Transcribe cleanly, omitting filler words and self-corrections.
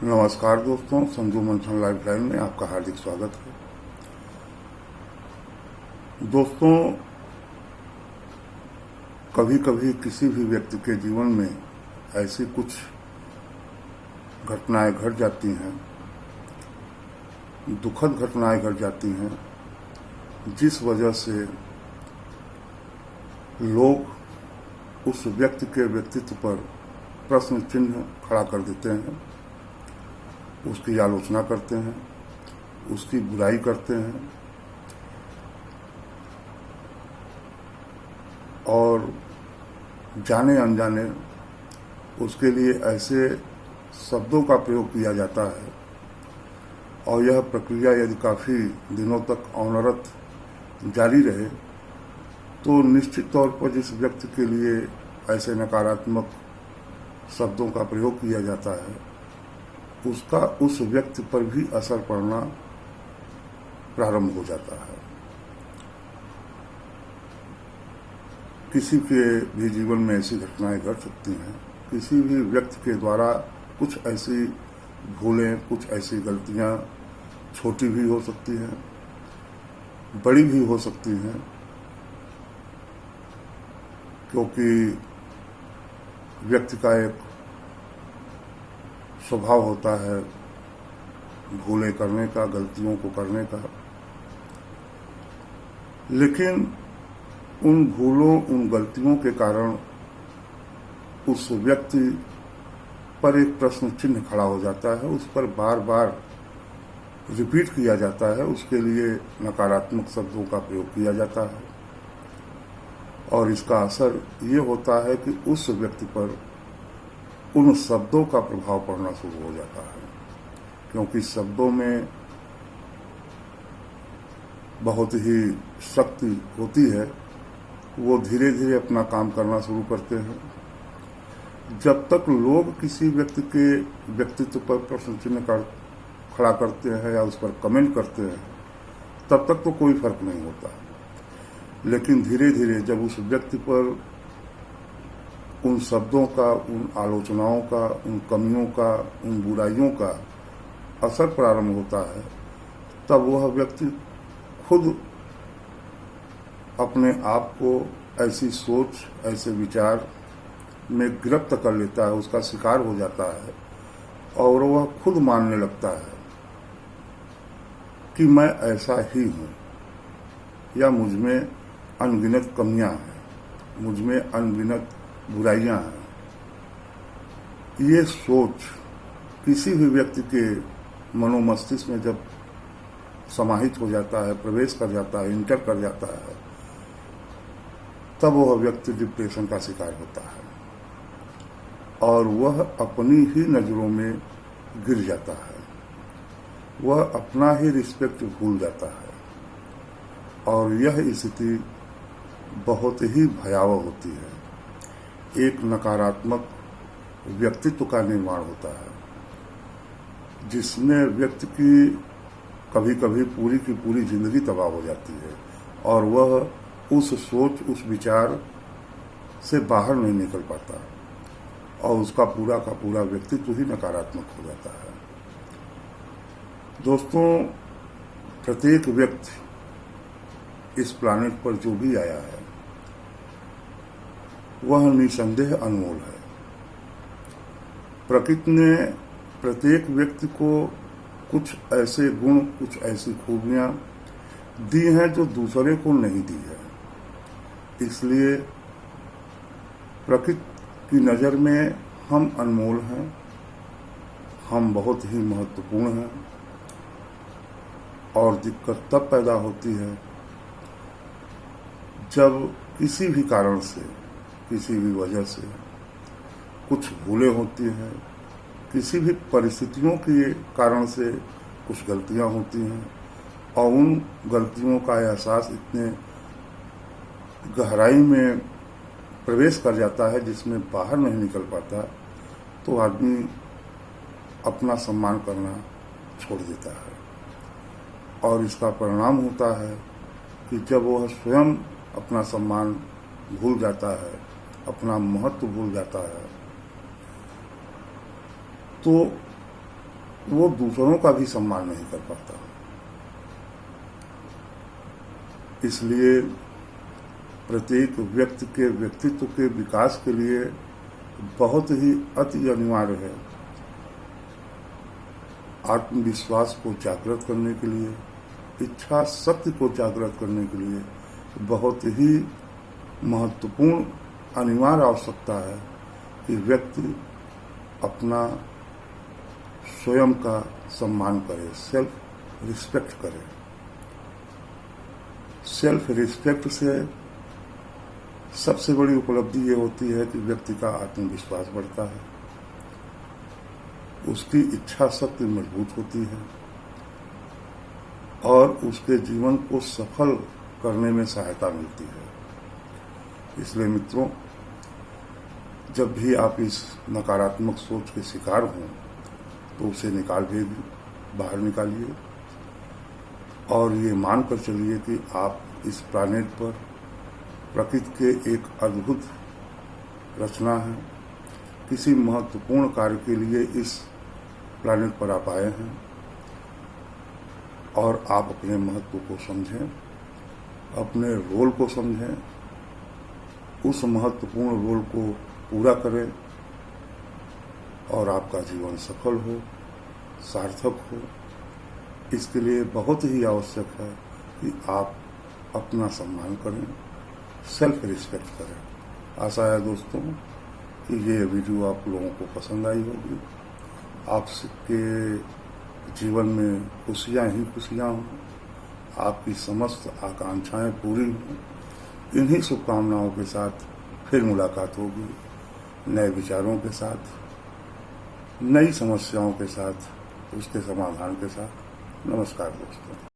नमस्कार दोस्तों, संजू मंथन लाइफलाइन में आपका हार्दिक स्वागत है। दोस्तों, कभी कभी किसी भी व्यक्ति के जीवन में ऐसी कुछ घटनाएं घट जाती हैं, दुखद घटनाएं घट जाती हैं, जिस वजह से लोग उस व्यक्ति के व्यक्तित्व पर प्रश्न चिन्ह खड़ा कर देते हैं, उसकी आलोचना करते हैं, उसकी बुराई करते हैं और जाने अनजाने उसके लिए ऐसे शब्दों का प्रयोग किया जाता है। और यह प्रक्रिया यदि काफ़ी दिनों तक अनवरत जारी रहे तो निश्चित तौर पर जिस व्यक्ति के लिए ऐसे नकारात्मक शब्दों का प्रयोग किया जाता है उसका उस व्यक्ति पर भी असर पड़ना प्रारंभ हो जाता है। किसी के भी जीवन में ऐसी घटनाएं घट सकती हैं। किसी भी व्यक्ति के द्वारा कुछ ऐसी भूलें, कुछ ऐसी गलतियां छोटी भी हो सकती हैं, बड़ी भी हो सकती हैं, क्योंकि व्यक्ति का एक स्वभाव होता है भूलें करने का, गलतियों को करने का। लेकिन उन भूलों, उन गलतियों के कारण उस व्यक्ति पर एक प्रश्न चिन्ह खड़ा हो जाता है, उस पर बार बार रिपीट किया जाता है, उसके लिए नकारात्मक शब्दों का प्रयोग किया जाता है और इसका असर ये होता है कि उस व्यक्ति पर उन शब्दों का प्रभाव पड़ना शुरू हो जाता है, क्योंकि शब्दों में बहुत ही शक्ति होती है। वो धीरे धीरे अपना काम करना शुरू करते हैं। जब तक लोग किसी व्यक्ति के व्यक्तित्व पर प्रश्न चिन्ह खड़ा करते हैं या उस पर कमेंट करते हैं तब तक तो कोई फर्क नहीं होता, लेकिन धीरे धीरे जब उस व्यक्ति पर उन शब्दों का, उन आलोचनाओं का, उन कमियों का, उन बुराइयों का असर प्रारंभ होता है, तब वह व्यक्ति खुद अपने आप को ऐसी सोच, ऐसे विचार में गिरफ्त कर लेता है, उसका शिकार हो जाता है और वह खुद मानने लगता है कि मैं ऐसा ही हूँ या मुझ में अनगिनत कमियां हैं, मुझ में अनगिनत बुराइयां हैं। ये सोच किसी भी व्यक्ति के मनोमस्तिष्क में जब समाहित हो जाता है, प्रवेश कर जाता है, इंटर कर जाता है, तब वह व्यक्ति डिप्रेशन का शिकार होता है और वह अपनी ही नज़रों में गिर जाता है। वह अपना ही रिस्पेक्ट भूल जाता है और यह स्थिति बहुत ही भयावह होती है। एक नकारात्मक व्यक्तित्व का निर्माण होता है जिसमें व्यक्ति की कभी कभी पूरी की पूरी जिंदगी तबाह हो जाती है और वह उस सोच, उस विचार से बाहर नहीं निकल पाता और उसका पूरा का पूरा व्यक्तित्व ही नकारात्मक हो जाता है। दोस्तों, प्रत्येक व्यक्ति इस प्लानेट पर जो भी आया है वह निसंदेह अनमोल है। प्रकृति ने प्रत्येक व्यक्ति को कुछ ऐसे गुण, कुछ ऐसी खूबियां दी हैं जो दूसरे को नहीं दी है। इसलिए प्रकृति की नज़र में हम अनमोल हैं, हम बहुत ही महत्वपूर्ण हैं और दिक्कत तब पैदा होती है जब किसी भी कारण से, किसी भी वजह से कुछ भूलें होती हैं, किसी भी परिस्थितियों के कारण से कुछ गलतियां होती हैं और उन गलतियों का एहसास इतने गहराई में प्रवेश कर जाता है जिसमें बाहर नहीं निकल पाता, तो आदमी अपना सम्मान करना छोड़ देता है और इसका परिणाम होता है कि जब वह स्वयं अपना सम्मान भूल जाता है, अपना महत्व भूल जाता है, तो वो दूसरों का भी सम्मान नहीं कर पाता। इसलिए प्रत्येक व्यक्ति के व्यक्तित्व के विकास के लिए बहुत ही अति अनिवार्य है आत्मविश्वास को जागृत करने के लिए, इच्छा शक्ति को जागृत करने के लिए बहुत ही महत्वपूर्ण अनिवार्य आवश्यकता है कि व्यक्ति अपना स्वयं का सम्मान करे, सेल्फ रिस्पेक्ट करे। सेल्फ रिस्पेक्ट से सबसे बड़ी उपलब्धि ये होती है कि व्यक्ति का आत्मविश्वास बढ़ता है, उसकी इच्छा शक्ति मजबूत होती है और उसके जीवन को सफल करने में सहायता मिलती है। इसलिए मित्रों, जब भी आप इस नकारात्मक सोच के शिकार हों तो उसे बाहर निकालिए और ये मानकर चलिए कि आप इस प्लैनेट पर प्रकृति के एक अद्भुत रचना है। किसी महत्वपूर्ण कार्य के लिए इस प्लैनेट पर आप आए हैं और आप अपने महत्व को समझें, अपने रोल को समझें, उस महत्वपूर्ण रोल को पूरा करें और आपका जीवन सफल हो, सार्थक हो। इसके लिए बहुत ही आवश्यक है कि आप अपना सम्मान करें, सेल्फ रिस्पेक्ट करें। आशा है दोस्तों कि ये वीडियो आप लोगों को पसंद आई होगी, आपके जीवन में खुशियां ही खुशियां हों, आपकी समस्त आकांक्षाएं पूरी हों। इन्हीं शुभकामनाओं के साथ फिर मुलाकात होगी, नए विचारों के साथ, नई समस्याओं के साथ, उसके समाधान के साथ। नमस्कार दोस्तों।